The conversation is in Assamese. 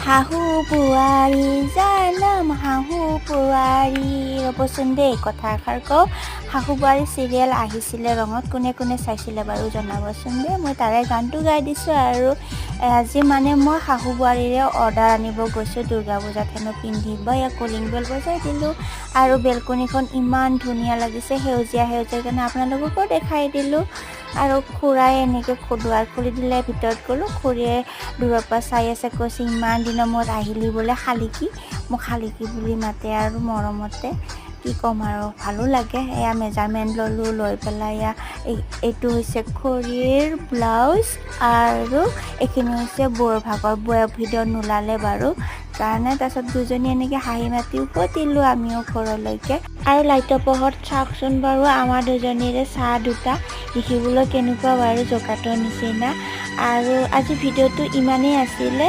শাহু বোৱাৰী যাৰ নাম শাহু বোৱাৰী ৰ'বচোন দেই কথা এষাৰ কওঁ শাহু বোৱাৰী চিৰিয়েল আহিছিলে ৰঙত কোনে কোনে চাইছিলে বাৰু জনাবচোন দেই মই তাৰে গানটো গাই দিছোঁ আৰু আজি মানে মই শাহু বোৱাৰীৰে অৰ্ডাৰ আনিব গৈছোঁ দুৰ্গা পূজাত হেনো পিন্ধিব ইয়াক কলিং বেল বজাই দিলোঁ আৰু বেলকনিখন ইমান ধুনীয়া লাগিছে সেউজীয়া কাৰণে আপোনালোককো দেখাই দিলোঁ আৰু খুৰাই এনেকৈ দুৱাৰ খুলি দিলে ভিতৰত গ'লোঁ খুৰীয়ে দূৰৰ পৰা চাই আছে কৈছে ইমান দিনৰ মূৰত আহিলি বোলে শালিকি মোক শালিকি বুলি মাতে আৰু মৰমতে কি ক'ম আৰু ভালো লাগে এয়া মেজাৰমেণ্ট ল'লোঁ লৈ পেলাই এইটো হৈছে খুৰীৰ ব্লাউজ আৰু এইখিনি হৈছে বৌৰ ভাগৰ বৌয়ে ভিডিঅ' নোলালে বাৰু কাৰণে তাৰপিছত দুজনী এনেকৈ হাঁহি মাতি উভতিলোঁ আমিও ঘৰলৈকে আৰু লাইটৰ পোহৰত চাওকচোন বাৰু আমাৰ দুজনীৰে চাহ দুটা দেখিবলৈ কেনেকুৱা বাৰু জকাটোৰ নিচিনা আৰু আজি ভিডিঅ'টো ইমানেই আছিলে